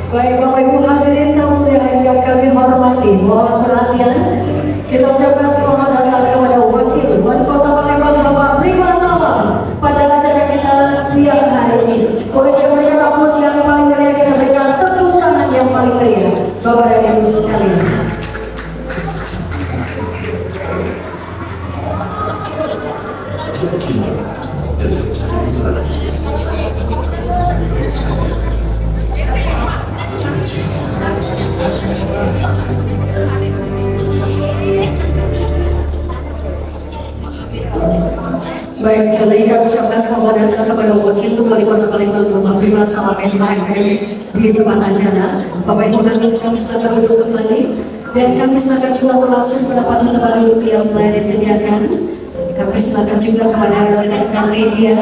Baik Bapak Ibu hadirin tamu yang kami hormati, mohon perhatian. Kita ucapkan selamat datang kepada Wakil Wali Kota Palembang Bapak Prima Salam pada acara kita siang hari ini. Boleh kita berikan aplaus yang paling meriah, kita berikan tepuk tangan yang paling meriah Bapak dan Ibu sekalian. Baik, sekali lagi kami ucapkan selamat datang kepada Wakil Wali Kota Palembang Bapak Prima Salam SHM di tempat acara. Bapak Ibu hadirin kami silakan duduk kembali dan kami silakan juga untuk langsung mendapatkan tempat duduk yang telah disediakan. Kami silakan juga kepada rekan-rekan media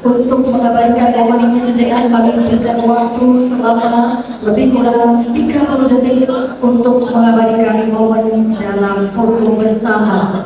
untuk mengabarkan momen ini sejenak. Kami berikan waktu selama lebih kurang 30 detik untuk mengabadikan momen dalam foto bersama.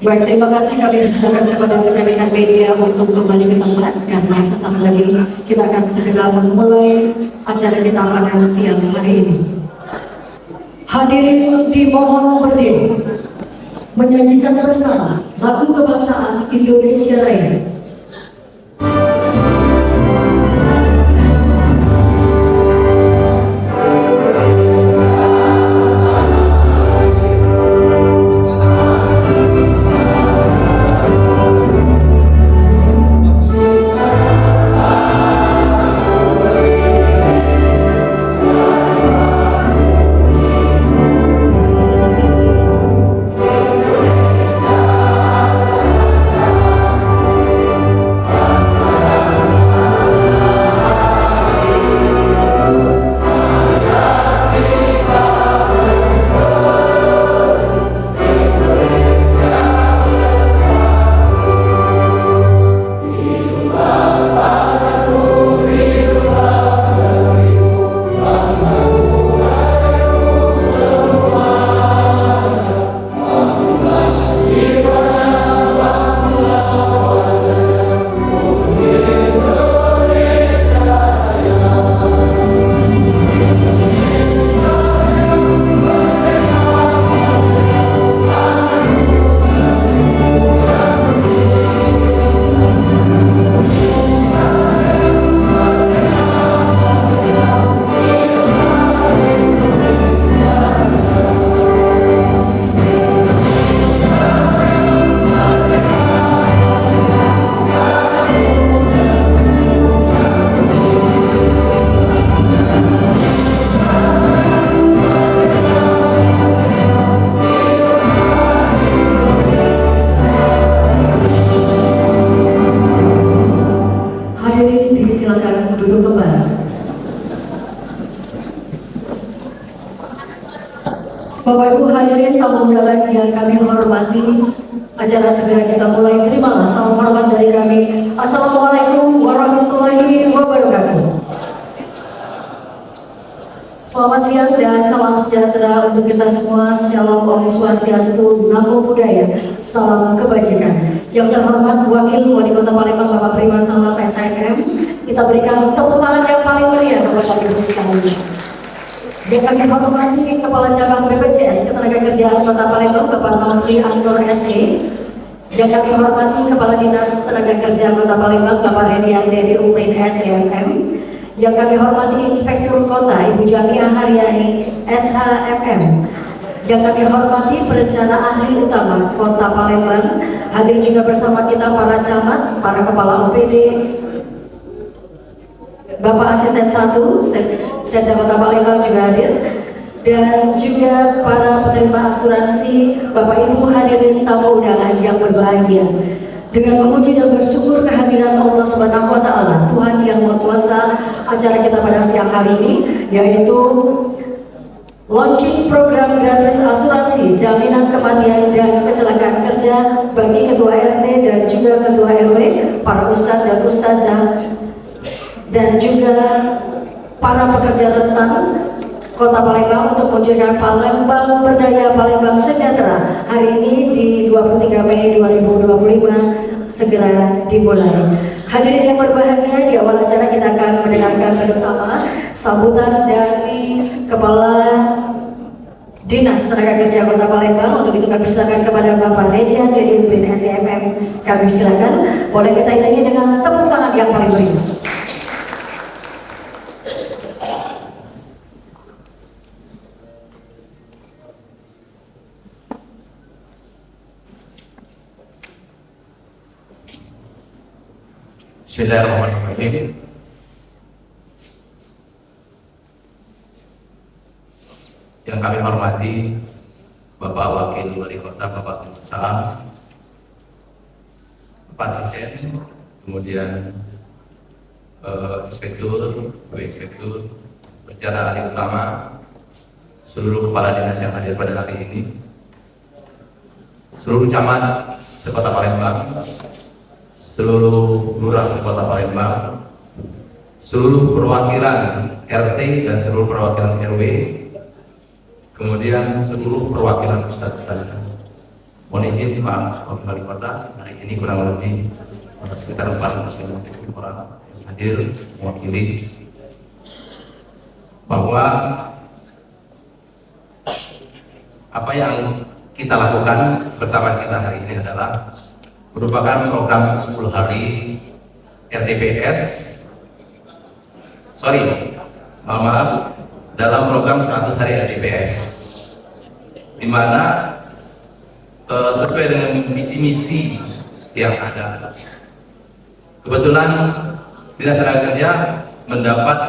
Baik, terima kasih kami persilakan kepada rekan-rekan media untuk kembali ke tempat karena sesaat lagi kita akan segera memulai acara kita pada siang hari ini. Hadirin dimohon berdiri menyanyikan bersama lagu kebangsaan Indonesia Raya. Silakan duduk kembali. Bapak Ibu hadirin tamu undangan yang kami hormati, acara segera kita mulai. Terimalah salam hormat dari kami. Assalamualaikum warahmatullahi wabarakatuh. Selamat siang dan salam sejahtera untuk kita semua. Shalom Om Swastiastu, Namo Buddhaya, salam kebajikan. Yang terhormat Wakil Wali Kota Palembang Bapak Prima Salam SHM, kita berikan tepuk tangan yang paling meriah kepada Ibu sekalian. Yang kami hormati Kepala Cabang BPJS Ketenagakerjaan Kota Palembang Bapak Nofri Andor SE. Yang kami hormati Kepala Dinas Tenaga Kerja Kota Palembang Bapak Redian Dedi Uprin SEMM. Yang kami hormati Inspektur Kota Ibu Jamiah Haryani SHMM. Yang kami hormati perencana ahli utama Kota Palembang. Hadir juga bersama kita para camat, para kepala OPD, Bapak Asisten 1 Sekda Kota Palembang juga hadir, dan juga para penerima asuransi, Bapak Ibu hadirin tamu undangan yang berbahagia. Dengan memuji dan bersyukur kehadiran Allah Subhanahu wa Ta'ala, Tuhan yang Maha Kuasa, acara kita pada siang hari ini yaitu launching program gratis asuransi jaminan kematian dan kecelakaan kerja bagi Ketua RT dan juga Ketua RW, para ustadz dan ustazah, dan juga para pekerja rentan Kota Palembang untuk mewujudkan Palembang Berdaya, Palembang Sejahtera. Hari ini di 23 Mei 2025 segera dimulai. Hadirin yang berbahagia, di awal acara kita akan mendengarkan bersama sambutan dari Kepala Dinas Tenaga Kerja Kota Palembang. Untuk itu kami silakan kepada Bapak Redian dari UPN SEMM. Kami silakan, boleh kita iringi dengan tepuk tangan yang paling meriah. Bismillahirrahmanirrahim. Yang kami hormati Bapak Wakil Wali Kota, Bapak Salam, Bapak Asisten, kemudian Inspektur, Inspektur, Rencana Ahli Utama, seluruh kepala dinas yang hadir pada hari ini, seluruh camat sekota Palembang, seluruh lurah sekota Palembang, seluruh perwakilan RT dan seluruh perwakilan RW, kemudian seluruh perwakilan ustadz-ustadz. Mohon izin Pak Wakil Wali Kota, hari ini kurang lebih sekitar 450 orang yang hadir mewakili, bahwa apa yang kita lakukan bersama kita hari ini adalah merupakan program 10 hari RDPS, maaf, dalam program 100 hari RDPS, di mana sesuai dengan misi-misi yang ada. Kebetulan Dinas Tenaga Kerja mendapat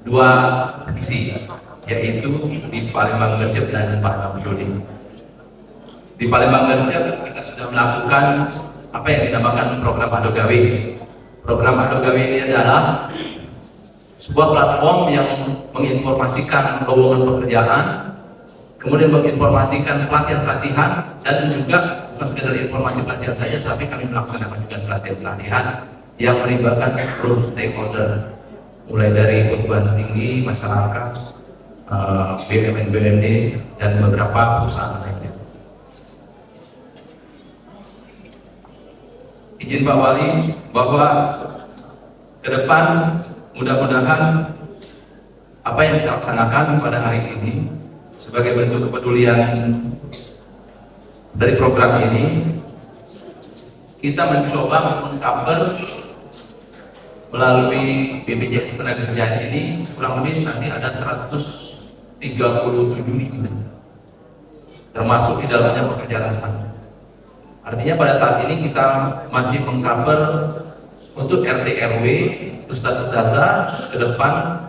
2 misi, yaitu di Palembang Gercep dan Palembang Peduli. Di Palembang Gercep kita sudah melakukan apa yang dinamakan program Adogawe. Program Adogawe ini adalah sebuah platform yang menginformasikan lowongan pekerjaan, kemudian menginformasikan pelatihan-pelatihan, dan juga bukan sekedar informasi pelatihan saja, tapi kami melaksanakan juga pelatihan-pelatihan yang melibatkan seluruh stakeholder, mulai dari perguruan tinggi, masyarakat, BUMN, dan beberapa perusahaan lainnya. Izin Pak Wali bahwa ke depan mudah-mudahan apa yang kita laksanakan pada hari ini sebagai bentuk kepedulian dari program ini, kita mencoba mengcover melalui BPJS Tenaga Kerja ini kurang lebih nanti ada 137 unit, termasuk di dalamnya pekerjaan tetap. Artinya pada saat ini kita masih mengcover untuk RT RW, Ustadz Ustazah, ke depan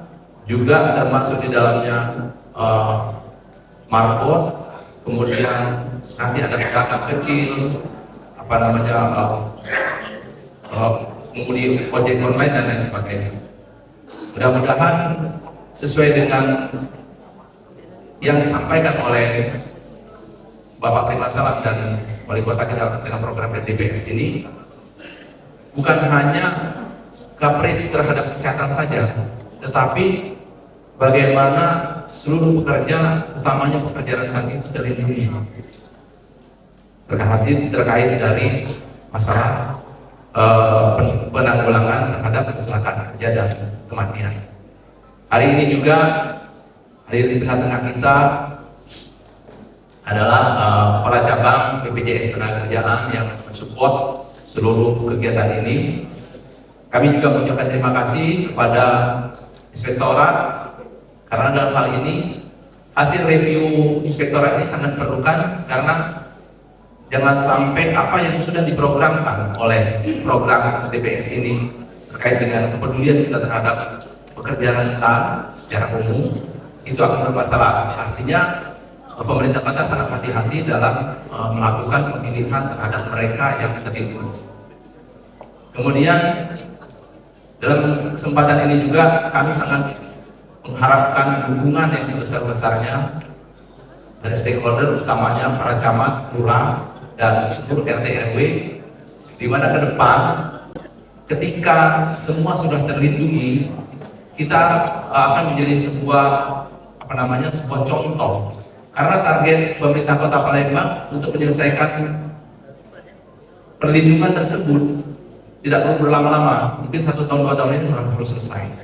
juga termasuk di dalamnya Marpot, kemudian nanti ada pedagang kecil, mengemudi ojek online dan lain sebagainya. Mudah-mudahan sesuai dengan yang disampaikan oleh Bapak Prima Salam dan Wali Kota kita dengan program RDPS ini, bukan hanya coverage terhadap kesehatan saja, tetapi bagaimana seluruh pekerja, utamanya pekerja rentan itu terlindungi terkait dari masalah penanggulangan terhadap kecelakaan kerja dan kematian. Hari ini juga hadir di tengah-tengah kita adalah para cabang BPJS Tenaga Kerjaan yang mensupport seluruh kegiatan ini. Kami juga mengucapkan terima kasih kepada Inspektorat, karena dalam hal ini hasil review Inspektorat ini sangat diperlukan, karena jangan sampai apa yang sudah diprogramkan oleh program DPS ini terkait dengan kepedulian kita terhadap pekerja rentan secara umum itu akan bermasalah. Artinya pemerintah kota sangat hati-hati dalam melakukan pemilihan terhadap mereka yang terlindungi. Kemudian dalam kesempatan ini juga kami sangat mengharapkan dukungan yang sebesar-besarnya dari stakeholder, utamanya para camat, lurah, dan seluruh RT RW, di mana ke depan ketika semua sudah terlindungi, kita akan menjadi sebuah sebuah contoh. Karena target pemerintah Kota Palembang untuk menyelesaikan perlindungan tersebut tidak perlu berlama-lama, mungkin 1 tahun 2 tahun ini harus selesai.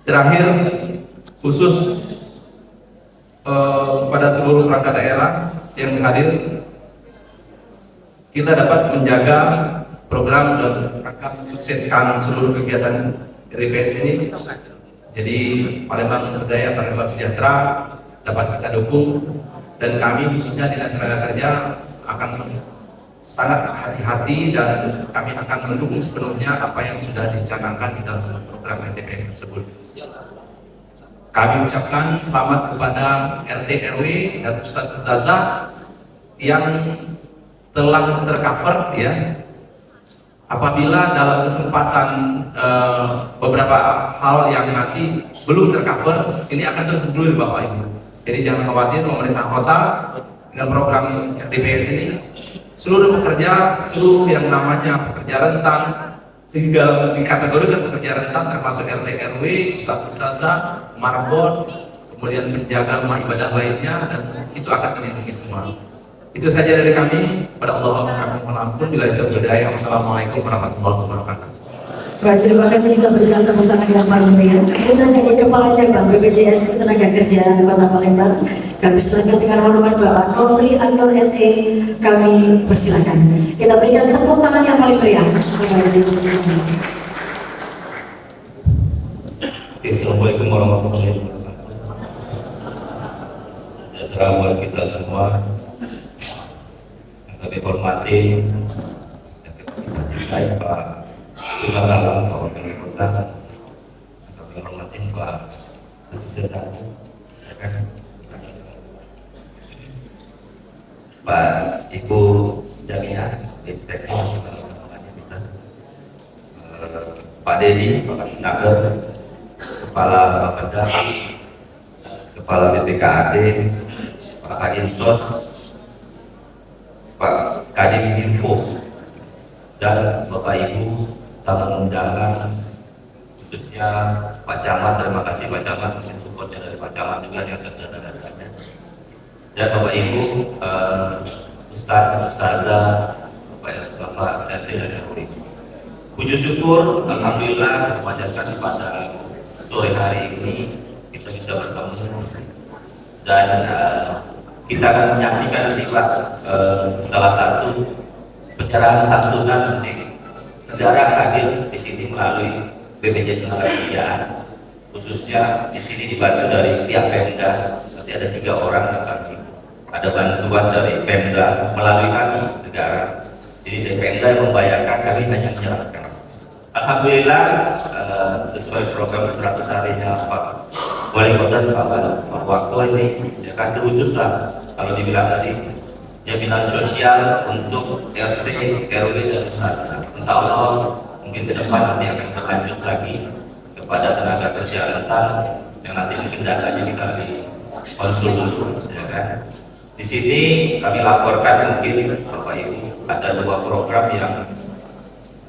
Terakhir, khusus kepada seluruh perangkat daerah yang hadir, kita dapat menjaga program dan akan sukseskan seluruh kegiatan RPS ini. Jadi Palembang Berdaya, Palembang Sejahtera dapat kita dukung, dan kami khususnya Dinas Tenaga Kerja akan sangat hati-hati dan kami akan mendukung sepenuhnya apa yang sudah dicanangkan di dalam program RPS tersebut. Kami ucapkan selamat kepada RT RW dan Ustadz Ustazah yang telah tercover ya. Apabila dalam kesempatan beberapa hal yang nanti belum tercover, ini akan terus bergulir Bapak Ibu. Jadi jangan khawatir, pemerintah kota dengan program RDPS ini, seluruh pekerja, seluruh yang namanya pekerja rentan, dikategorikan pekerja rentan termasuk RT RW, Ustadz Ustazah, marbot, kemudian penjaga rumah ibadah lainnya, dan itu akan terlindungi semua. Itu saja dari kami. Pada Allah kami mohon ampun. Bila itu berdaya. Wassalamualaikum warahmatullahi wabarakatuh. Baik, terima kasih. Kita berikan tepuk tangan yang paling meriah. Kemudian dari Kepala Cabang BPJS Ketenagakerjaan Kota Palembang, kami silakan dengan hormat Bapak Nofri Anur SE. Kami persilakan. Kita berikan tepuk tangan yang paling meriah. Assalamualaikum warahmatullahi wabarakatuh. Sejahtera buat kita semua. Yang kami hormati, yang kita cintai Pak Bima Salam, Pak Wakil Kota. Yang kami hormati Pak Pesisir Datu, Pak Ibu Jamia, Inspektur kita, Pak Dedi, Pak Nager, Kepala Bapeda, Kepala BPKAD, Pak Kadinsos, Pak Kadin Info, dan Bapak Ibu tamu undangan, khususnya Pak Camat. Terima kasih Pak Camat, mungkin supportnya dari Pak Camat juga di atas data-datanya, dan Bapak Ibu Ustadz, Ustazah, Bapak RT dan RW. Puji syukur, alhamdulillah kepanjatkan pada sore hari ini kita bisa bertemu, dan kita akan menyaksikan nanti Pak salah satu penyerahan santunan nanti. Negara hadir di sini melalui BPJS Ketenagakerjaan, khususnya di sini dibantu dari pihak Pemda. Nanti ada 3 orang yang kami ada bantuan dari Pemda melalui kami negara. Jadi dari Pemda yang membayarkan, kami hanya menyerahkan. Alhamdulillah sesuai program 100 harinya Pak Wali Kota Pak Waktu ini ya kan terwujudlah. Kalau dibilang tadi jaminan sosial untuk RT, RW dan Ustazah. Insya Allah mungkin ke depan nanti akan berlanjut lagi kepada tenaga kerja rentan yang nanti mungkin datanya kita di konsul dulu, ya kan. Di sini kami laporkan mungkin Bapak Ibu ada 2 program yang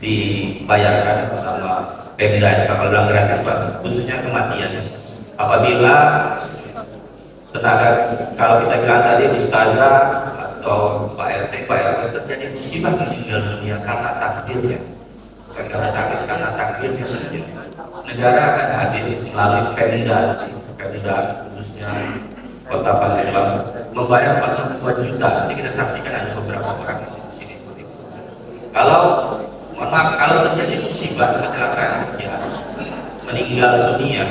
dibayarkan bersama Pemda, kalau bilang gratis Pak, khususnya kematian. Apabila tenaga, kalau kita bilang tadi Ustazah atau Pak RT, Pak RW terjadi musibah meninggal dunia karena takdirnya, bukan karena sakit, karena takdirnya saja, negara akan hadir melalui Pemda khususnya Kota Palembang membayar 42 juta. Nanti kita saksikan ada beberapa orang di sini. Kalau mohon maaf, kalau terjadi musibah kecelakaan kerja, meninggal dunia,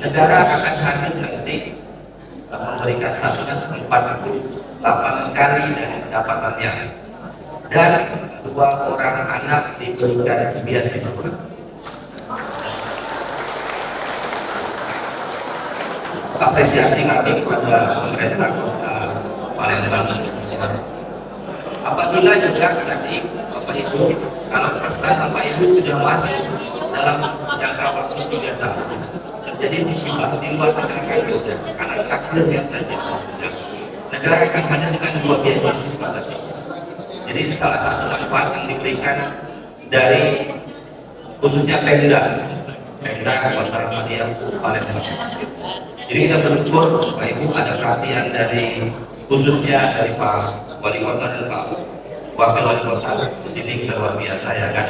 negara akan hadir nanti memberikan santunan 48 kali dari pendapatannya, dan 2 orang anak diberikan beasiswa. Apresiasi kami kepada pemerintah Kota Palembang khususnya. Apabila juga tadi Bapak Ibu, kalau persen Bapak Ibu sudah masuk dalam jangka waktu 3 tahun terjadi musibah di luar masyarakat kerja karena takdirnya saja, negara akan hadir dengan 2 beasiswa tadi. Jadi itu salah satu manfaat yang diberikan dari khususnya Pemda Kota Ramadhan Palembang. Jadi kita bersyukur Bapak Ibu ada perhatian dari khususnya dari Pak Wali Kota dan Pak Wakil Wali Kota di sini, kita luar biasa ya kan.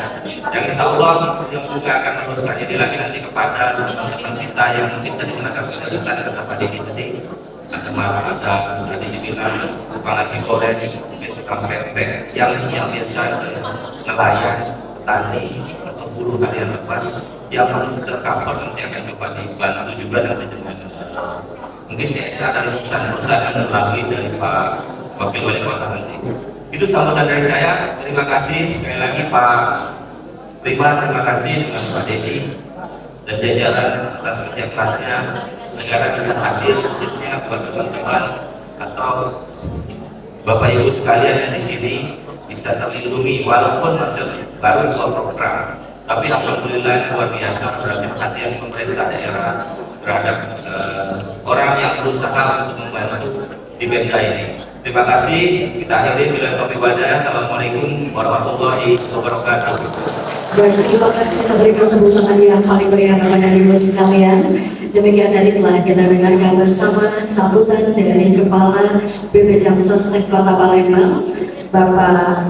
Yang insya Allah yang juga akan meneruskan ini lagi nanti kepada teman-teman kita yang mungkin tadi menangkap kata Pak Diki tadi, ada tadi dibilang tukang nasi goreng, mungkin tukang pempek yang biasa nelayan, petani atau buruh harian lepas yang belum tercover, nanti akan coba dibantu juga nanti dengan mungkin CSA dari perusahaan-perusahaan lagi dari Pak Wakil Wali Kota nanti. Itu sambutan dari saya. Terima kasih sekali lagi Pak Prima, terima kasih dengan Pak Dedi dan jajaran atas kerja kerasnya negara bisa hadir, khususnya buat teman-teman atau Bapak Ibu sekalian yang di sini bisa terlindungi walaupun masih baru dua program, tapi alhamdulillah luar biasa berarti perhatian pemerintah daerah terhadap orang yang berusaha untuk membantu di Pemda ini. Terima kasih. Kita akhiri bila taufiq wal hidayah. Assalamualaikum warahmatullahi wabarakatuh. Baik, terima kasih. Kita berikan tepuk tangan yang paling meriah kepada ibu sekalian. Demikian tadi telah kita dengarkan bersama sambutan dari Kepala BP Jam Sostek Kota Palembang, Bapak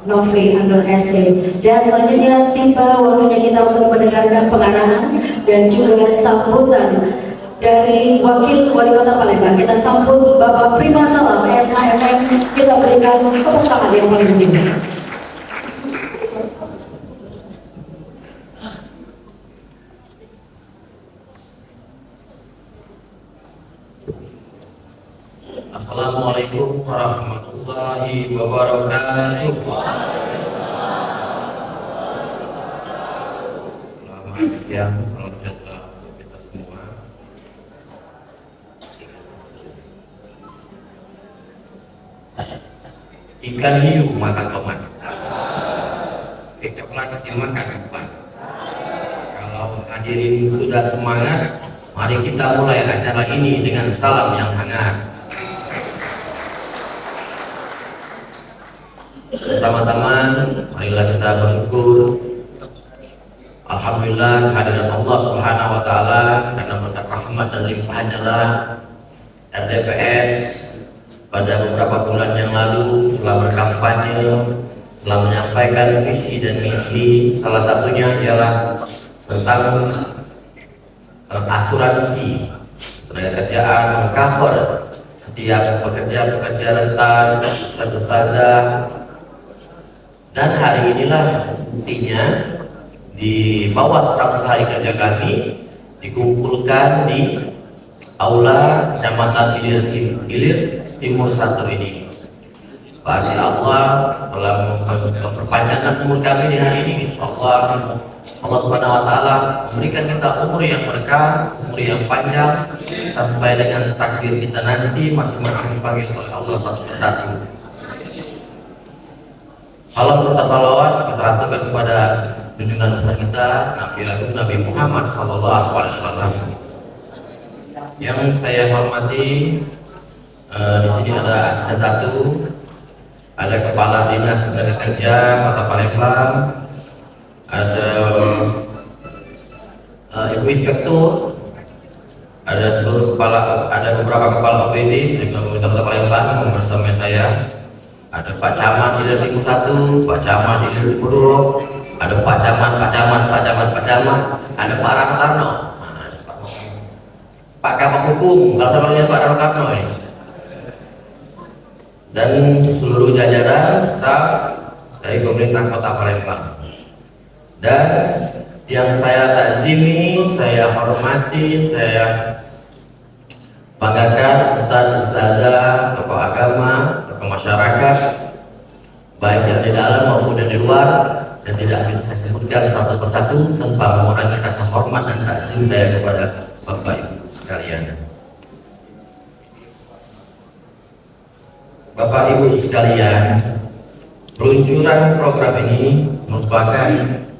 Nofri Anur ST. Dan selanjutnya tiba waktunya kita untuk mendengarkan pengarahan dan juga sambutan dari Wakil Wali Kota Palembang. Kita sambut Bapak Prima Salam SHMM. Kita berikan tepuk tangan yang paling meriah. Assalamualaikum warahmatullahi wabarakatuh. Selamat siang, salam sejahtera untuk kita semua. Ikan hiu makan tomat, coklat dimakan kapan. Kalau hadirin sudah semangat, mari kita mulai acara ini dengan salam yang hangat. Pertama-tama, marilah kita bersyukur. Alhamdulillah kehadiran Allah Subhanahu wa Ta'ala, karena berkat rahmat dan limpahannya lah RDPS pada beberapa bulan yang lalu telah berkampanye, telah menyampaikan visi dan misi. Salah satunya ialah tentang asuransi tenaga kerjaan, mengcover setiap pekerja-pekerja rentan, ustaz-ustazah. Dan hari inilah buktinya, di bawah 100 hari kerja kami dikumpulkan di Aula Kecamatan Ilir Timur 1 ini. Berarti Allah telah memperpanjangkan umur kami di hari ini. Insyaallah Allah Subhanahu wa Ta'ala memberikan kita umur yang berkah, umur yang panjang, sampai dengan takdir kita nanti masing-masing dipanggil oleh Allah satu persatu. Salam serta salawat kita aturkan kepada junjungan besar kita Nabi Muhammad Sallallahu Alaihi Wasallam. Yang saya hormati, di sini ada asisten 1, ada Kepala Dinas Tenaga Kerja Kota Palembang, ada Ibu Inspektur, ada beberapa kepala OPD dari pemerintah Kota Palembang bersama saya. Ada Pak Camat di Timur 1, Pak Camat di Timur 2, ada Pak Camat, ada Pak Rano Karno, Pak Kabak Hukum, kalau saya panggil Pak Rano Karno ini, dan seluruh jajaran staf dari pemerintah Kota Palembang. Dan yang saya takzimi, saya hormati, saya banggakan ustaz-ustazah, tokoh agama, tokoh masyarakat, baik yang di dalam maupun yang di luar, dan tidak bisa saya sebutkan satu persatu tanpa mengurangi rasa hormat dan takzim saya kepada Bapak Ibu sekalian. Bapak Ibu sekalian, peluncuran program ini merupakan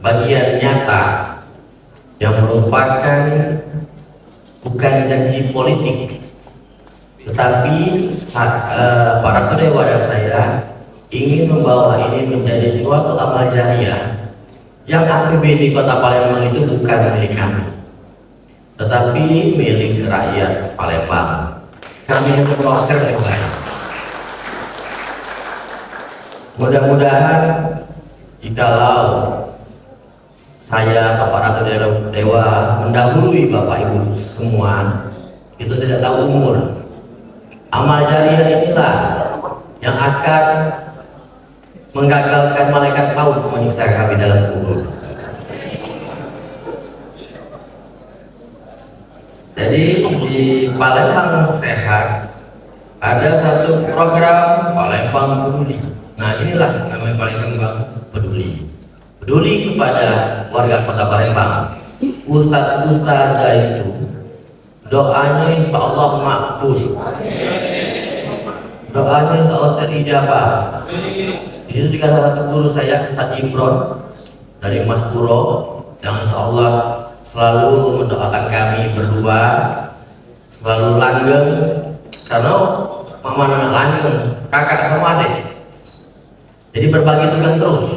bagian nyata yang merupakan bukan janji politik, tetapi para kedewa dan saya ingin membawa ini menjadi suatu amal jariah yang APBD Kota Palembang itu bukan milik kami, tetapi milik rakyat Palembang. Kami hanya broker yang lain. Mudah-mudahan jikalau saya atau para dewa mendahului Bapak Ibu semua, itu tidak tahu umur. Amal jariah inilah yang akan menggagalkan malaikat maut menyiksa kami dalam kubur. Jadi di Palembang Sehat ada satu program Palembang Peduli. Nah, inilah namanya Palembang Peduli. Peduli kepada warga Kota Palembang. Ustazah itu doanya insya Allah makbul, doanya insya Allah terijabah. Di situ juga salah satu guru saya, Ustaz Imron dari Mas Puro, yang insya Allah selalu mendoakan kami berdua selalu langgeng, karena mama anak langgeng, kakak sama adik. Jadi berbagi tugas terus,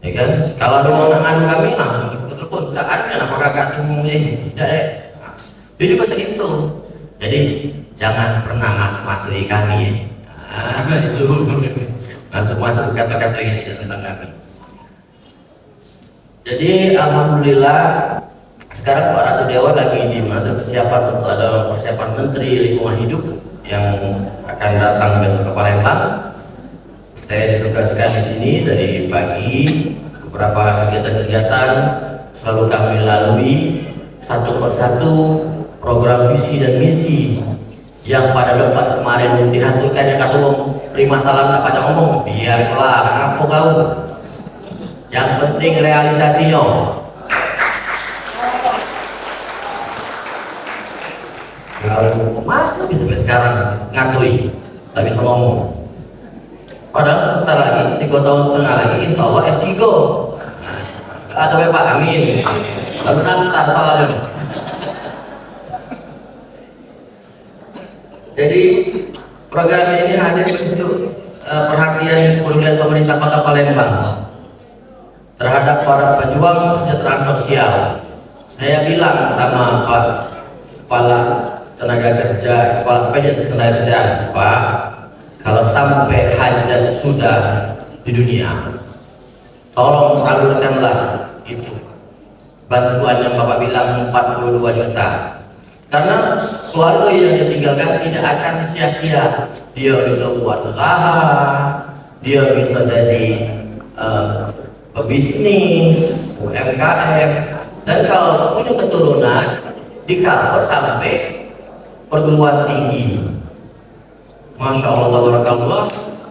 ya kan? Kalau ada mau ngadu kami, nah telepon, tak ada kenapa kakak tunggu ini, tidak ya. Dia juga cek itu. Jadi jangan pernah masuk-masuki kami ya. Itu masuk kata-kata yang tidak tentang kami. Jadi alhamdulillah sekarang Pak Ratu Dewa lagi di mana persiapan untuk ada persiapan Menteri Lingkungan Hidup yang akan datang besok ke Palembang. Saya ditugaskan di sini dari pagi, beberapa kegiatan-kegiatan selalu kami lalui satu persatu, program visi dan misi yang pada debat kemarin dihaturkan yang kata Prima Salam dapat ngomong, biarlah apa kau, yang penting realisasinya. Masa bisa sampai sekarang ngatui, tak bisa ngomong. Padahal sebentar lagi, 3 tahun setengah lagi, insya Allah S3. Atau Pak Amin. Bentar soalnya. Jadi program ini hadir untuk perhatian kepedulian pemerintah Kota Palembang terhadap para pejuang kesejahteraan sosial. Saya bilang sama Pak Kepala Tenaga Kerja, Kepala PJS Tenaga Kerjaan, Pak, kalau sampai hajat sudah di dunia, tolong salurkanlah itu bantuan yang Bapak bilang 42 juta. Karena keluarga yang ditinggalkan tidak akan sia-sia. Dia bisa buat usaha, dia bisa jadi pebisnis, UMKM, dan kalau punya keturunan di cover sampai perguruan tinggi. Masya Allah, tabarakallah.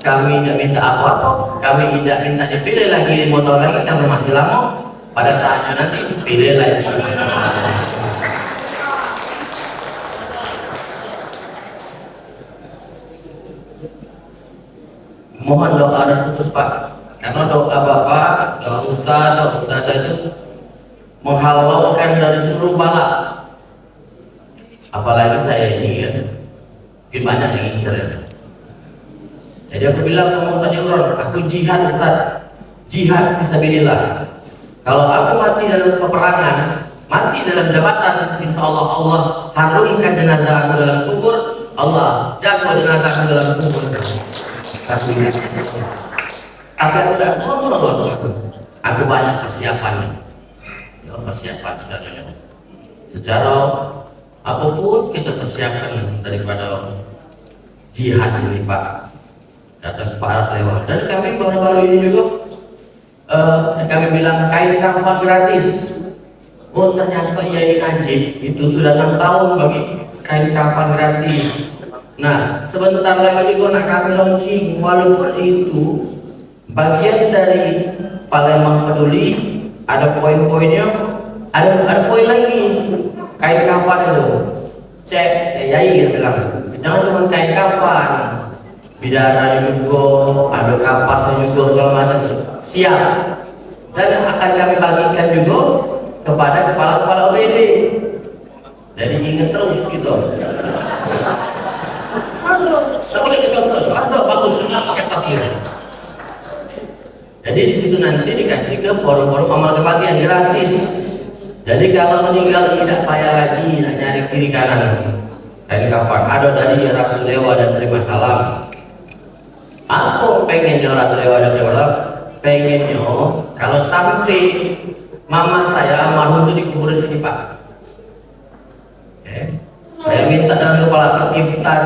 Kami tidak minta apa-apa, kami tidak minta dipilih lagi 5 tahun lagi karena masih lama. Pada saatnya nanti pilih lagi. Mohon doa restu terus Pak, karena doa Bapak, doa Ustaz, doa Ustazah itu menghalaukan dari seluruh bala. Apalagi saya ini kan, mungkin banyak yang incer ya. Jadi aku bilang sama Ustaz Imron, aku jihad Ustaz, jihad fisabilillah. Kalau aku mati dalam peperangan, mati dalam jabatan, insya Allah Allah harumkan jenazah aku dalam kubur, Allah jaga jenazah aku dalam kubur. Tapi aku tidak mau, aku banyak persiapannya, persiapan secara apapun kita persiapkan daripada jihad ini Pak, kata Pak Ratlewa. Dan kami baru-baru ini juga kami bilang kain kafan gratis. Oh ternyata Yai Najib itu sudah 6 tahun bagi kain kafan gratis. Nah sebentar lagi juga nak kami launching, walaupun itu bagian dari Palembang Peduli, ada poin-poinnya, ada poin lagi kain kafan itu. Cek Yai bilang jangan cuma kain kafan, bidara juga, ada kapasnya juga segala macam. Siap, dan akan kami bagikan juga kepada kepala-kepala OPD. Jadi ingat terus gitu. Tak boleh contoh, ada bagus pakai tas gitu. Jadi di situ nanti dikasih dikasih ke forum-forum amal kematian gratis. Jadi kalau meninggal tidak payah lagi nak nyari kiri kanan kain kafan. Ada dari Ratu Dewa dan Prima Salam. Aku pengennya Ratu Dewa dan Prima Salam, pengennya kalau sampai mama saya almarhum itu dikubur di sini Pak. Saya minta dengan kepala perkimpunan,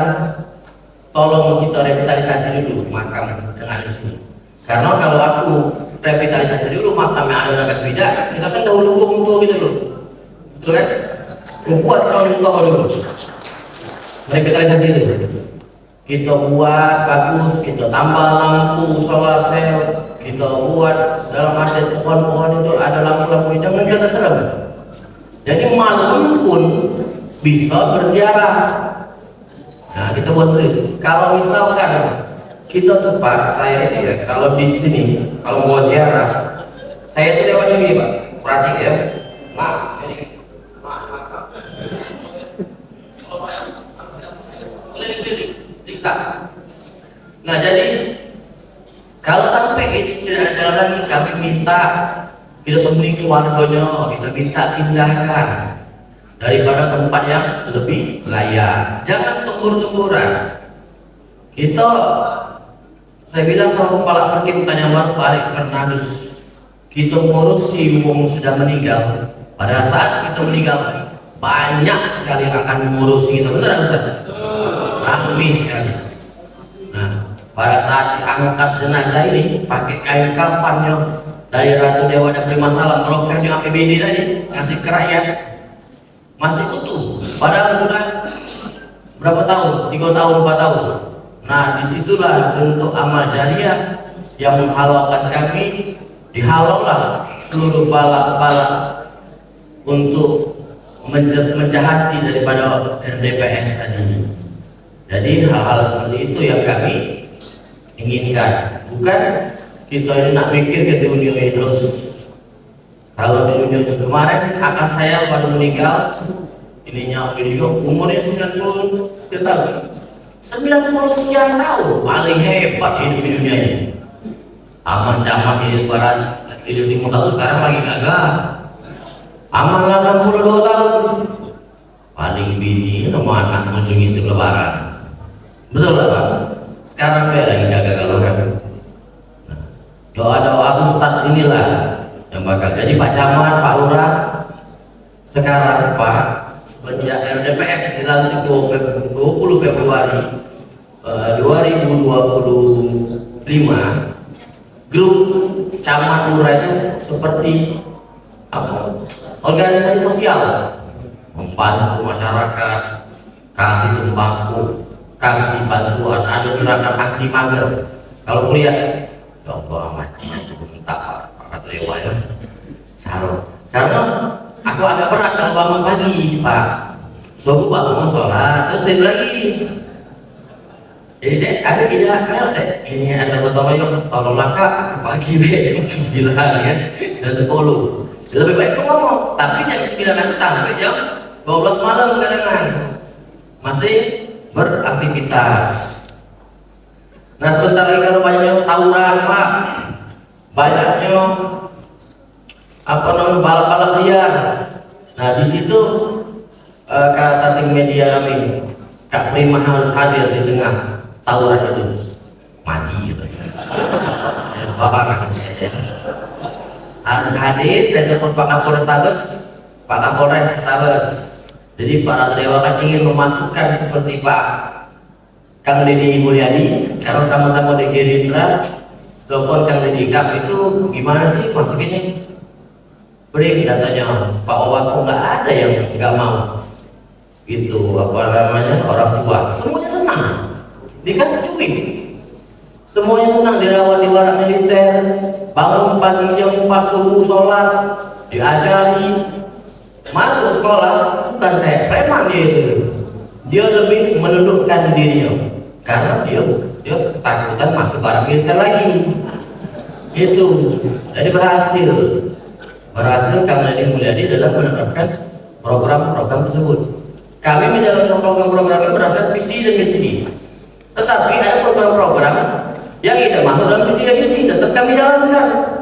tolong kita revitalisasi dulu makam yang ada di sini. Karena kalau aku revitalisasi dulu makam yang ada di Nagaswida, kita kan dahulu untuk gitu loh, betul kan? Buat contoh dulu revitalisasi itu. Kita buat bagus, kita tambah lampu solar cell, kita buat dalam arti pohon-pohon itu ada lampu-lampu, jangan kita serem. Jadi malam pun bisa berziarah. Nah, kita buat itu. Kalau misalkan kita tuh Pak, saya itu ya, kalau di sini kalau mau ziarah, saya itu lewatnya gini Pak, perhatiin ya. Nah, ini nah jadi kalau sampai itu tidak ada jalan lagi, kami minta kita temui keluarganya, kita minta pindahkan daripada tempat yang lebih layak. Jangan tembur-temburan. Saya bilang sama kepala perkimpunan yang baru balik Bernadus, kita ngurusi wong sudah meninggal. Pada saat kita meninggal, banyak sekali yang akan mengurusi kita. Benar Ustaz? Ramai sekali. Nah, pada saat diangkat jenazah ini pakai kain kafannya dari Ratu Dewa dan Prima Salam, brokernya APBD tadi ngasih ke rakyat masih utuh. Padahal sudah berapa tahun? 3 tahun, 4 tahun. Nah, disitulah untuk amal jariah yang menghalalkan kami, dihalaulah seluruh balak-balak untuk menjahati daripada RDPS tadi. Jadi hal-hal seperti itu yang kami inginkan. Bukan kita ini nak mikir ke dunia ini terus. Kalau di dunia kemarin kakak saya baru meninggal, ininya umurnya 90 sekian tahun. 90 sekian tahun, paling hebat hidup di dunia ini. Aman camat ini barat, hidup timur satu sekarang lagi gagah. Aman 62 tahun, paling bini sama anak mengunjungi setiap lebaran. Betul lah Pak? Sekarang dia lagi gagah kalau kan. Nah, doa-doa Ustadz inilah yang bakal jadi Pak Camat, Pak Lurah. Sekarang Pak, semenjak RDPS dilantik 20 Februari 2025, grup Camat Lurah itu seperti apa? Organisasi sosial, membantu masyarakat, kasih sembako, kasih bantuan, ada gerakan anti mager. Kalau kuliah, ya Allah mati, minta Pak Dewa ya, sarung. Karena aku agak berat kalau bangun pagi Pak, subuh bangun sholat, terus tidur lagi. Jadi dek, ada ide dek, ini ada gotong royong, tolonglah Kak, aku pagi deh jam 9 ya, dan 10. Lebih baik itu ngomong, tapi jam 9 aku sampai jam 12 malam kadang-kadang masih beraktivitas. Nah sebentar lagi kalau banyaknya tawuran Pak, banyaknya apa namanya balap-balap liar. Nah di situ kata tim media kami, Kak Prima harus hadir di tengah tawuran itu. Mati gitu. Ya, Bapak nggak saya harus hadir. Saya telepon Pak Kapolres Tabes, Pak Kapolres Tabes. Jadi para dewa kan ingin memasukkan seperti Pak Kang Deddy Mulyadi, karena sama-sama di Gerindra. Telepon Kang Deddy, Kang itu gimana sih masukinnya? Beri katanya Pak Owak kok nggak ada yang nggak mau. Itu apa namanya orang tua, semuanya senang dikasih duit, semuanya senang dirawat di barak militer, bangun pagi jam 4 subuh sholat, diajari. Masuk sekolah bukan kayak preman dia lebih menundukkan dirinya karena dia ketakutan masuk barak militer lagi. Itu jadi berhasil Kang Deddy Mulyadi dalam menerapkan program-program tersebut. Kami menjalankan program-program yang berdasarkan visi dan misi, tetapi ada program-program yang tidak masuk dalam visi dan misi tetap kami jalankan.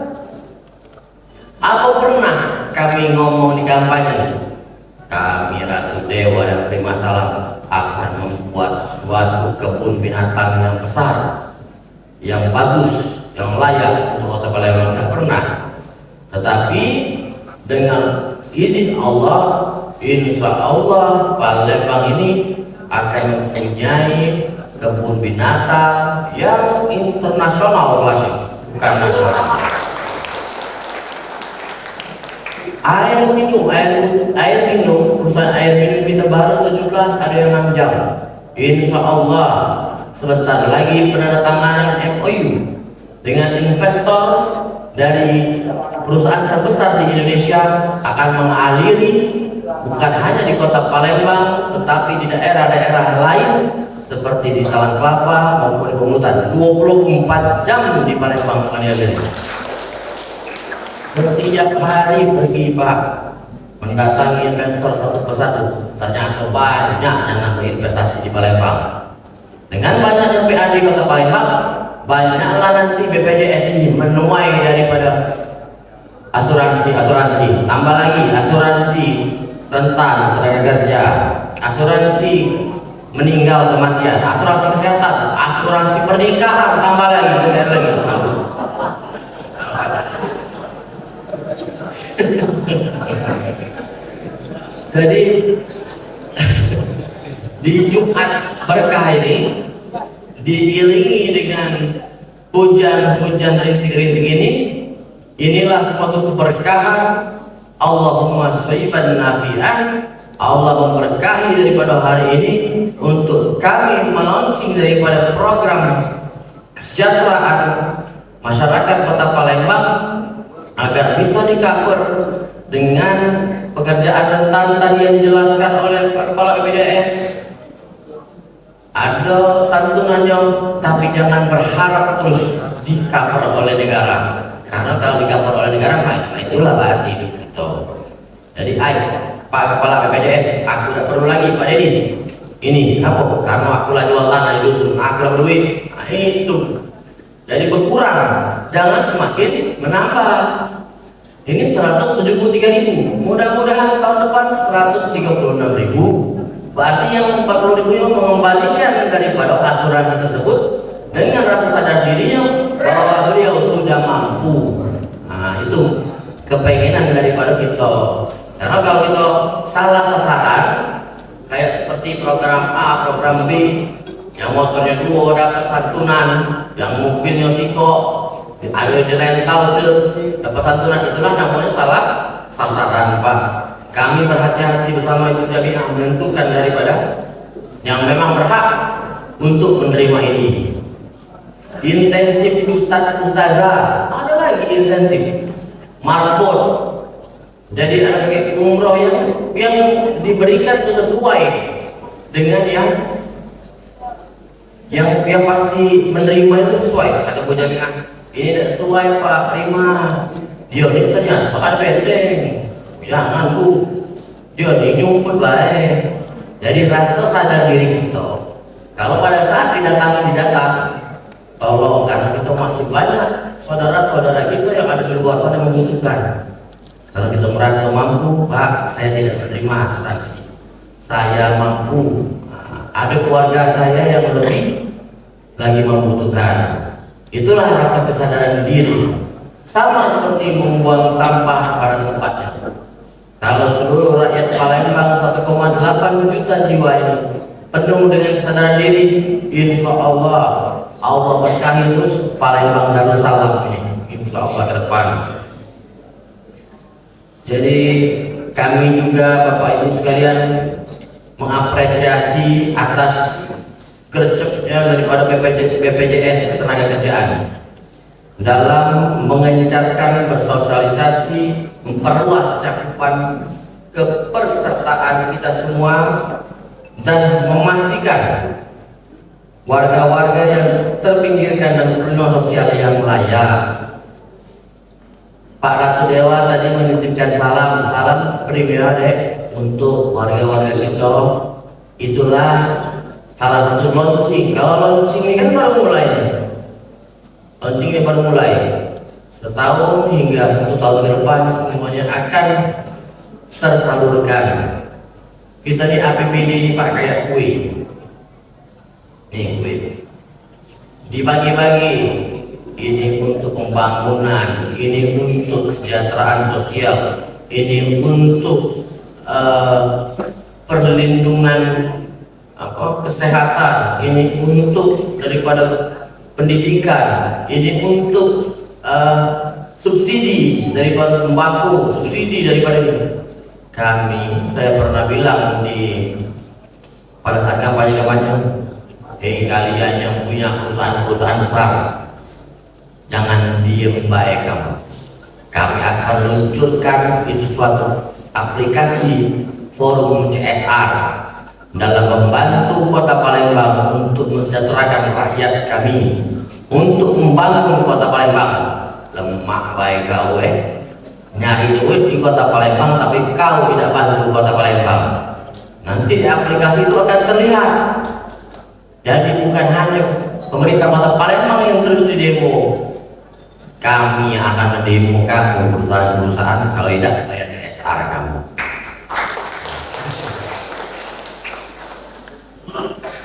Apa pernah kami ngomong di kampanye? Kami Ratu Dewa dan Prima Salam akan membuat suatu kebun binatang yang besar, yang bagus, yang layak untuk Kota Palembang. Tidak pernah. Tetapi dengan izin Allah, insya Allah Palembang ini akan mempunyai kebun binatang yang internasional kelasnya, bukan nasional. Air minum, perusahaan air minum kita baru 17, ada yang 6 jam. Insya Allah sebentar lagi penandatanganan MOU dengan investor dari perusahaan terbesar di Indonesia akan mengaliri bukan hanya di Kota Palembang, tetapi di daerah-daerah lain seperti di Talang Kelapa maupun di Bungutan. 24 jam di Palembang akan dialiri. Setiap hari pergi Pak mendatangi investor satu persatu. Ternyata banyak yang nak berinvestasi di Palembang. Dengan banyaknya PAD Kota Palembang, banyaklah nanti BPJS ini menuai daripada asuransi. Tambah lagi asuransi rentan tenaga kerja, asuransi meninggal kematian, asuransi kesehatan, asuransi pernikahan, tambah lagi. Jadi di Jumat berkah ini diiringi dengan hujan-hujan rintik-rintik ini, inilah suatu keberkahan. Allahumma shayban nafi'an. Allah memberkahi daripada hari ini untuk kami melaunching daripada program kesejahteraan masyarakat Kota Palembang agar bisa di-cover dengan pekerjaan rentan tadi yang dijelaskan oleh Pak Kepala BPJS. Ada santunannya, tapi jangan berharap terus di-cover oleh negara. Karena kalau di-cover oleh negara, itulah berarti itu. Jadi, Pak Kepala BPJS, aku tidak perlu lagi Pak Dedi. Ini apa? Karena aku lah jual tanah di dusun, aku lah berduit. Nah, itu. Jadi berkurang, jangan semakin menambah. Ini 173.000. Mudah-mudahan tahun depan 136.000. Berarti yang 40.000 yang mengembalikan daripada asuransi tersebut dengan rasa sadar dirinya bahwa beliau sudah mampu. Nah, itu kepengenan daripada kita. Karena kalau kita salah sasaran, kayak seperti program A, program B, yang motornya 2 dapat santunan, yang mobilnya siko ada di rental ke dapat santunan, itulah namanya salah sasaran Pak. Kami berhati-hati bersama Ibu Jamiah menentukan daripada yang memang berhak untuk menerima ini. Intensif Ustazah, ada lagi insentif marbot. Jadi ada kayak umroh yang diberikan itu sesuai dengan yang pasti menerima itu sesuai. Kata Bu Jamiah, ini tidak sesuai Pak, Prima. Dia ini ternyata ada benteng. Jangan Bu, dia ini nyumput baik. Jadi rasa sadar diri kita. Kalau pada saat didatangi didata, tolong, karena kita masih banyak saudara-saudara kita yang ada di luar sana yang membutuhkan. Kalau kita merasa mampu, Pak, saya tidak menerima asuransi. Saya mampu. Ada keluarga saya yang lebih lagi membutuhkan. Itulah rasa kesadaran diri. Sama seperti membuang sampah pada tempatnya. Kalau seluruh rakyat Palembang 1,8 juta jiwa ini penuh dengan kesadaran diri, insya Allah Allah berkahi terus Palembang Darussalam ini, insya Allah ke depan. Jadi kami juga Bapak Ibu sekalian mengapresiasi atas gercepnya daripada BPJS Ketenagakerjaan dalam mengencarkan bersosialisasi, memperluas cakupan kepesertaan kita semua dan memastikan warga-warga yang terpinggirkan dan penerima sosial yang layak. Pak Ratu Dewa tadi menitipkan salam premier untuk warga-warga kita. Itulah salah satu launching. Kalau launching ini kan baru mulai. Launchingnya baru mulai. setahun hingga 1 tahun ke depan semuanya akan tersalurkan. Kita di APBD ini Pak kayak kue, nih kue dibagi-bagi, ini untuk pembangunan, ini untuk kesejahteraan sosial, ini untuk perlindungan kesehatan, ini untuk daripada pendidikan, ini untuk subsidi daripada sembako, subsidi daripada ini. Saya pernah bilang pada saat kampanye-kampanye, kalian yang punya perusahaan-perusahaan besar, jangan diem baik kamu. Kami akan luncurkan itu suatu aplikasi forum CSR dalam membantu Kota Palembang untuk mensejahterakan rakyat kami, untuk membangun Kota Palembang. Lemak baik kau nyari duit di Kota Palembang tapi kau tidak bantu Kota Palembang, nanti di aplikasi itu akan terlihat. Jadi bukan hanya pemerintah Kota Palembang yang terus didemo, kami akan mendemo kamu perusahaan-perusahaan kalau tidak bayar CSR kamu.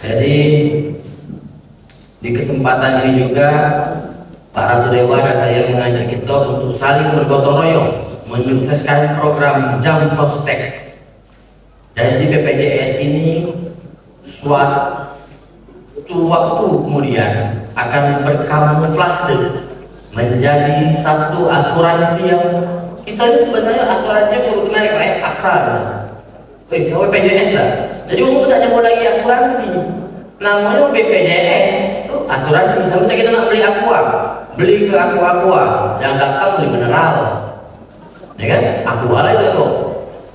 Jadi di kesempatan ini juga Pak Ratu Dewa dan saya mengajak kita untuk saling bergotong royong menyukseskan program Jam Sostek. Jadi BPJS ini suatu waktu kemudian akan berkamuflase menjadi satu asuransi yang kita ini sebenarnya asuransinya perlu merek AXA. Kau BPJS lah. Jadi umum tak nyebut lagi asuransi, namanya BPJS itu asuransi. Sama kita nak beli aqua, beli ke aqua, yang datang beli mineral, ya kan? Aqua lah itu tuh.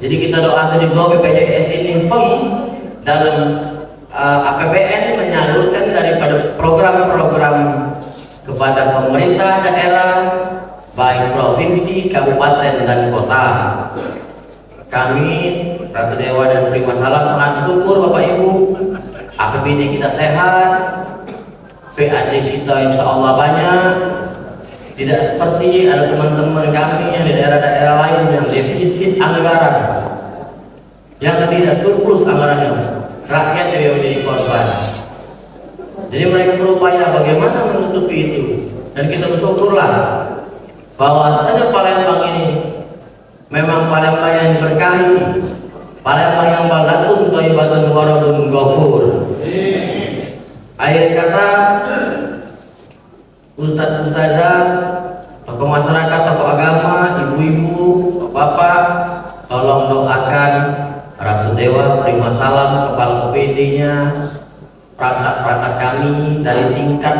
Jadi kita doakan juga BPJS ini firm dalam APBN menyalurkan daripada program-program kepada pemerintah daerah, baik provinsi, kabupaten dan kota. Kami Ratu Dewa dan Prima Salam sangat bersyukur Bapak Ibu, APBD kita sehat, PAD kita insya Allah banyak, tidak seperti ada teman-teman kami yang di daerah-daerah lain yang defisit anggaran, yang tidak surplus anggarannya, rakyat yang menjadi korban. Jadi mereka berupaya bagaimana menutupi itu, dan kita bersyukurlah bahwasanya Palembang ini memang Palembang yang diberkahi, Palembang yang baldatun thayyibatun warabun ghafur. Akhir kata ustaz-ustazah, tokoh masyarakat, tokoh agama, ibu-ibu, bapak, tolong doakan Ratu Dewa, Prima Salam, kepala OPD-nya, perangkat-perangkat kami dari tingkat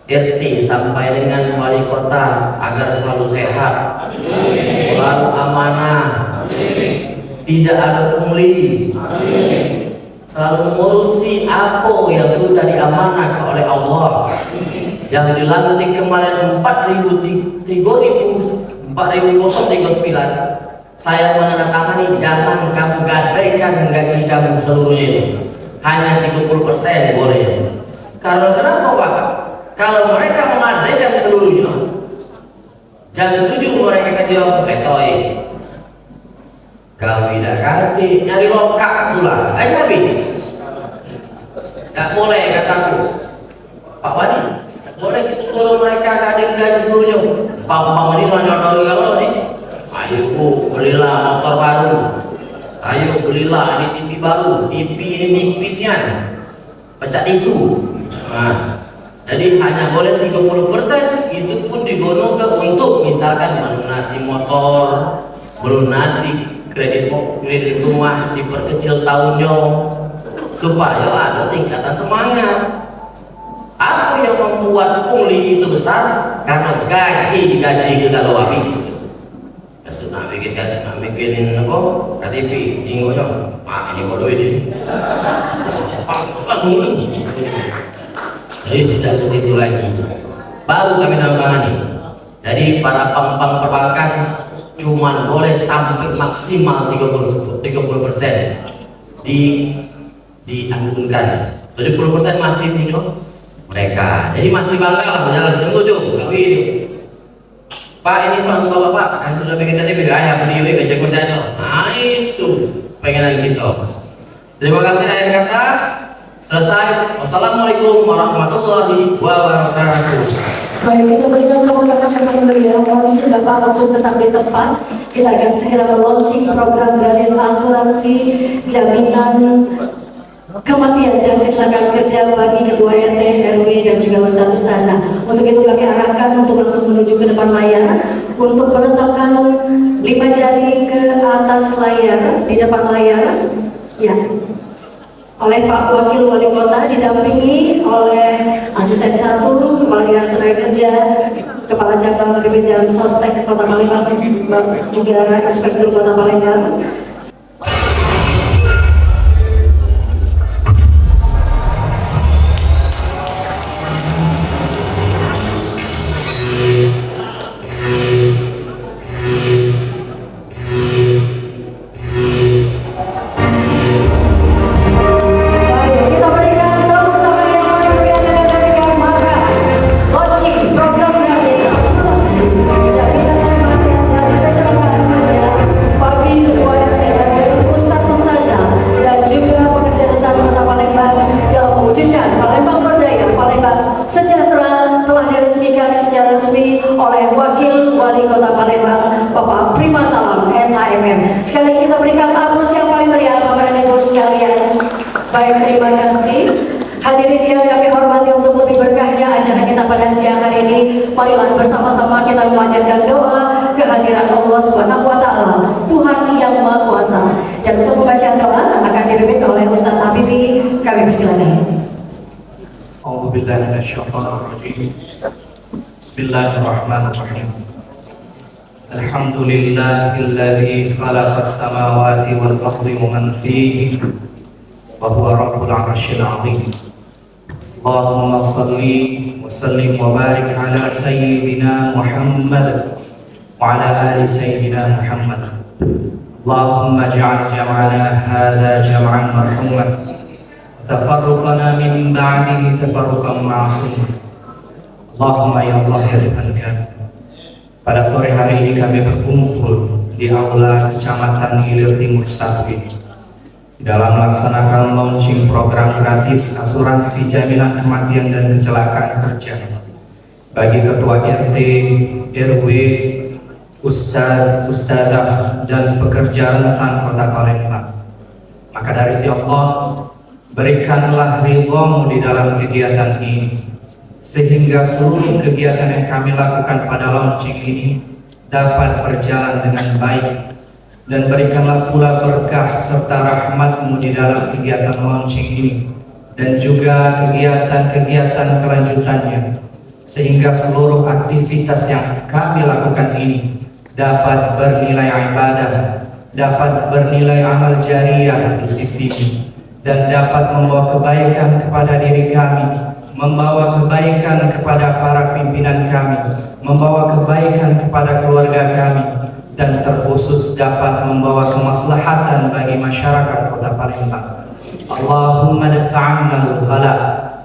RT sampai dengan wali kota agar selalu sehat, selalu amanah, tidak ada pungli, selalu mengurusi apa yang sudah diamanahkan oleh Allah. Yang dilantik kemarin 4.039, saya menandatangani, jangan kamu gadaikan gaji kamu seluruhnya itu, hanya 30% boleh. Karena kenapa Pak? Kalau mereka memadaikan seluruhnya, jam 7 mereka kerja petoy, kau tidak ganti, nyari lokap pula, aja habis. Tak boleh kataku, Pak Wadi, tak boleh kita suruh mereka gading gaji seluruhnya. Pam-pam ini nyodor kalau nih, ayo Bu, belilah motor baru, ayo belilah ini TV baru, TV ini nipisnya, pecah tisu. Nah, jadi hanya boleh 30%, itu pun digonokan untuk misalkan melunasi motor, melunasi kredit rumah, diperkecil tahunnya supaya ada tingkatan semangat. Apa yang membuat pungli itu besar? Karena gaji diganti ke kalau habis. Maksud nak bikin apa? KTP, jingonya, ini bodoh ini. Jadi tidak seperti itu lagi. Baru kami tangani. Jadi para pang-pang perbankan cuman boleh sampai maksimal 30% dianggunkan. 70% masih punya mereka. Jadi masih bangga lah berjalan jam 7. Pak ini Pak bapak kan sudah bikin KTP ya beliau kerja kusano. Nah itu pengen gitu. Terima kasih akhir kata selesai. Wassalamualaikum warahmatullahi wabarakatuh. Baik, kita berikan kemudahan yang paling meriah. Mohon izin Bapak untuk tetap di tempat. Kita akan segera meluncing program gratis asuransi jaminan kematian dan kecelakaan kerja bagi Ketua RT, RW, dan juga Ustadz Ustazah. Untuk itu kami arahkan untuk langsung menuju ke depan layar untuk meletakkan 5 jari ke atas layar, di depan layar, ya, oleh Pak Wakil Wali Kota didampingi oleh Asisten 1, Kepala Dinas Tenaga Kerja, Kepala Cabang BPJS Sostek Kota Palembang, juga Inspektur Kota Palembang. Baik, terima kasih. Hadirin yang kami hormati, untuk lebih berkahnya acara kita pada siang hari ini, marilah bersama-sama kita memanjatkan doa kehadirat Allah Subhanahu wa Ta'ala, Tuhan yang Maha Kuasa. Dan untuk pembacaan doa akan dipimpin oleh Ustadz Habibi. Kami persilakan. Bismillahirrahmanirrahim. Alhamdulillahilladzi khalaqas samawati wal ardi wa man fihi wa huwa rabbul arsyil azim. Allahumma salli wa sallim wa barik ala sayyidina Muhammad wa ala ali sayyidina Muhammad. Allahumma ja'al jam'ana hadha jam'an marhuman wa tafarruqana min ba'dihi tafarruqan ma'suman. Allahumma ya Allah ya Tuhan kami, pada sore hari ini kami berkumpul di aula Kecamatan Ilir Timur 1 ini dalam melaksanakan launching program gratis asuransi jaminan kematian dan kecelakaan kerja bagi Ketua RT, RW, Ustadz, Ustazah, dan pekerja rentan Kota Palembang. Maka dari itu Allah, berikanlah ridha-Mu di dalam kegiatan ini, sehingga seluruh kegiatan yang kami lakukan pada launching ini dapat berjalan dengan baik. Dan berikanlah pula berkah serta rahmat-Mu di dalam kegiatan launching ini dan juga kegiatan-kegiatan kelanjutannya, sehingga seluruh aktivitas yang kami lakukan ini dapat bernilai ibadah, dapat bernilai amal jariah di sisi-Mu, dan dapat membawa kebaikan kepada diri kami, membawa kebaikan kepada para pimpinan kami, membawa kebaikan kepada keluarga kami, dan terkhusus dapat membawa kemaslahatan bagi masyarakat Kota Palembang. Allahumma dafa'anna al-ghala,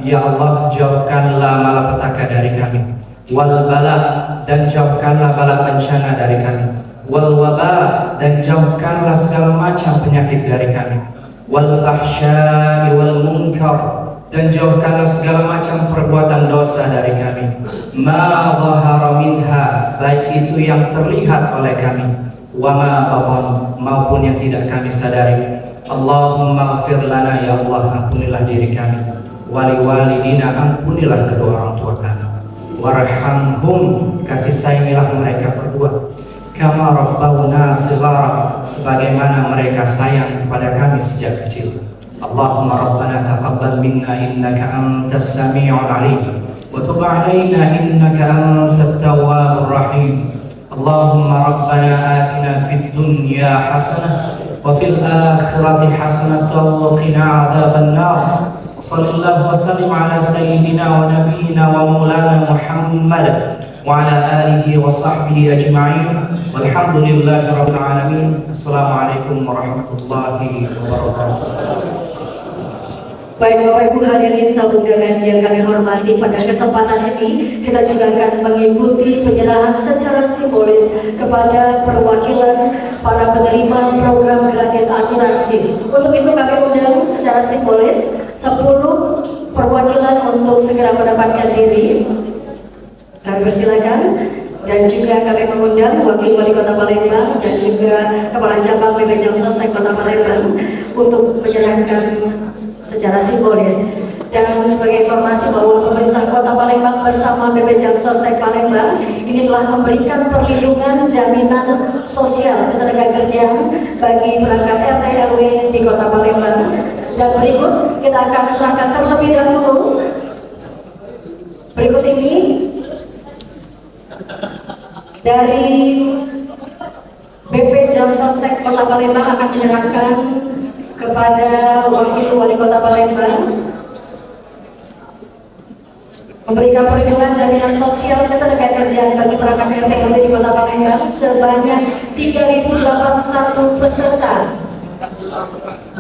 ya Allah jauhkanlah malapetaka dari kami, wal bala, dan jauhkanlah bala bencana dari kami, wal waba, dan jauhkanlah segala macam penyakit dari kami, wal fahsya'i wal munkar, dan jauhkanlah segala macam perbuatan dosa dari kami, ma dhahara minha, baik itu yang terlihat oleh kami, wa ma batan, maupun yang tidak kami sadari. Allahumma ighfir lana, ya Allah ampunilah diri kami, wali walidina, ampunilah kedua orang tua kami, warhamhum, kasih sayangilah mereka berdua, kama rabbawna shighara, sebagaimana mereka sayang kepada kami sejak kecil. Allahumma rabbana taqabbal minna innaka antas sami'ul alim wa tub 'alaina innaka antat tawwabur rahim. Allahumma rabbana atina fid dunya hasanah wa fil akhirati hasanatan wa qina 'adzaban nar. Sallallahu wa sallim ala sayyidina wa nabiyyina wa maulana Muhammad wa ala alihi wa sahbihi ajma'in. Walhamdulillahi rabbil alamin. Assalamualaikum warahmatullahi wabarakatuh. Baik Bapak Ibu hadirin tamu undangan yang kami hormati, pada kesempatan ini kita juga akan mengikuti penyerahan secara simbolis kepada perwakilan para penerima program gratis asuransi. Untuk itu kami undang secara simbolis 10 perwakilan untuk segera mendapatkan diri. Kami persilakan. Dan juga kami mengundang Wakil Wali Kota Palembang dan juga Kepala Cabang PP Jamsostek Kota Palembang untuk menyerahkan secara simbolis. Dan sebagai informasi bahwa pemerintah Kota Palembang bersama PP Jamsostek Palembang ini telah memberikan perlindungan jaminan sosial ketenagakerjaan bagi perangkat RT RW di Kota Palembang. Dan berikut kita akan serahkan terlebih dahulu. Berikut ini dari BP Jamsostek Kota Palembang akan menyerahkan kepada Wakil Wali Kota Palembang memberikan perlindungan jaminan sosial ketenagakerjaan bagi perangkat RT RW di Kota Palembang sebanyak 3.081 peserta.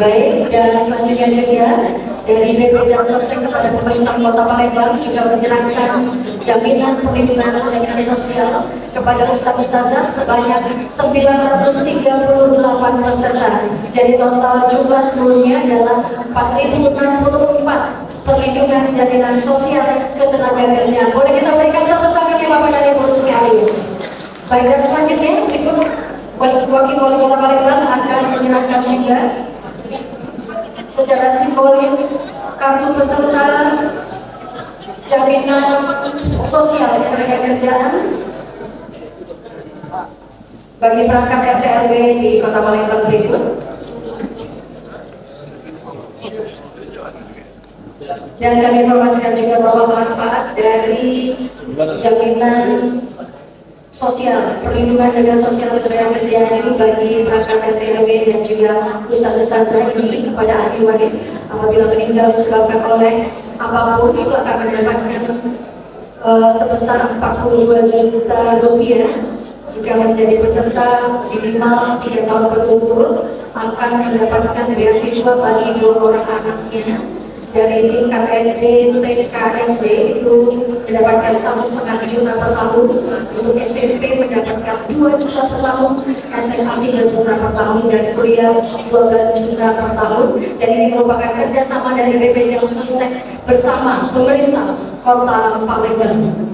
Baik, dan selanjutnya juga dari BP Jamsostek kepada pemerintah Kota Palembang juga menyerahkan jaminan perlindungan jaminan sosial kepada ustaz-ustazah sebanyak 938 peserta. Jadi total jumlah seluruhnya adalah 4.064 perlindungan jaminan sosial ketenagakerjaan. Boleh kita berikan tepuk tangan ya Bapak dan Ibu sekalian. Baik, dan selanjutnya berikut Wakil Wali Kota Palembang akan menyerahkan juga secara simbolis kartu peserta jaminan sosial ketenagakerjaan bagi perangkat RT RW di Kota Palembang berikut. Dan kami informasikan juga bahwa manfaat dari jaminan sosial, perlindungan jaminan sosial ketenagakerjaan ini bagi perangkat RT RW dan juga ustaz-ustazah ini kepada ahli waris apabila meninggal disebabkan oleh apapun itu akan mendapatkan sebesar 42 juta rupiah. Jika menjadi peserta minimal 3 tahun berturut-turut akan mendapatkan beasiswa bagi 2 orang anaknya dari tingkat SD, TK, SD itu mendapatkan 1,5 juta per tahun, untuk SMP mendapatkan 2 juta per tahun, SMA 3 juta per tahun, dan kuliah 12 juta per tahun. Dan ini merupakan kerjasama dari BP Jamsostek bersama pemerintah Kota Palembang.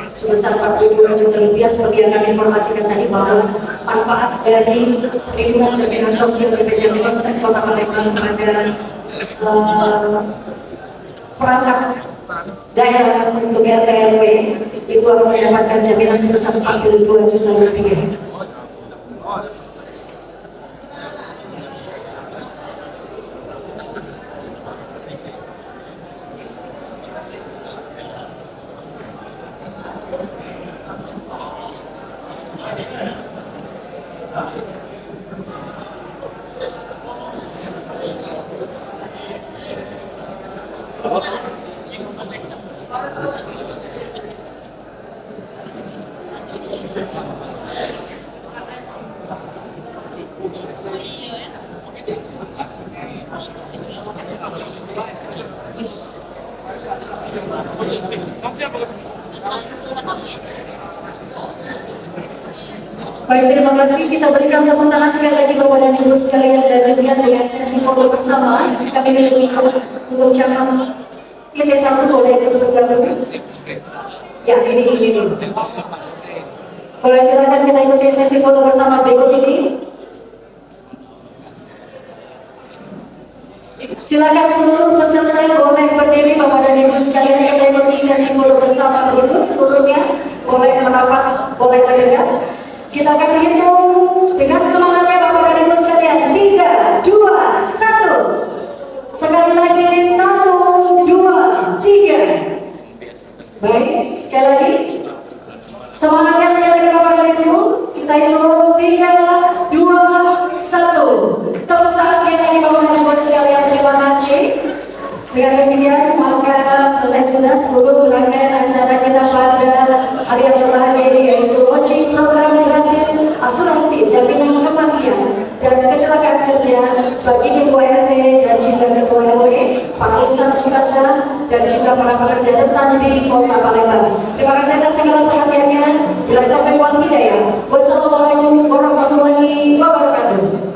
Sebesar 42 juta rupiah seperti yang kami informasikan tadi, bahwa manfaat dari perlindungan jaminan sosial BP Jamsostek Kota Palembang kepada perangkat daerah untuk RT RW itu akan mendapatkan jaminan sebesar 42 juta rupiah. Baik, terima kasih. Kita berikan tepuk tangan sekali lagi Bapak dan Ibu sekalian, dan juga dengan sesi foto bersama. Kami dulu cukup untuk cabang IT1 boleh ikut bergabung. Ya, ini dulu. Boleh silakan kita ikuti sesi foto bersama berikut ini. Silakan seluruh peserta boleh berdiri Bapak dan Ibu sekalian, kita ikuti sesi foto bersama berikut. Seluruhnya boleh merapat, boleh mendekat. Kita akan hitung dengan semangatnya Bapak dan Ibu sekalian. 3, 2, 1. Sekali lagi 1, 2, 3. Baik, sekali lagi. Semangatnya sekali lagi Bapak dan Ibu. Kita hitung 3, 2, 1. Tepuk tangan sekali lagi Bapak dan Ibu sekalian. Terima kasih. Dengan demikian maka selesai sudah seluruh bagi Ketua RT dan juga Ketua RW, para ustadz-ustadzah, dan juga para pekerja rentan di Kota Palembang. Terima kasih atas segala perhatiannya. Bila taufiq wal hidayah. Wassalamualaikum warahmatullahi wabarakatuh.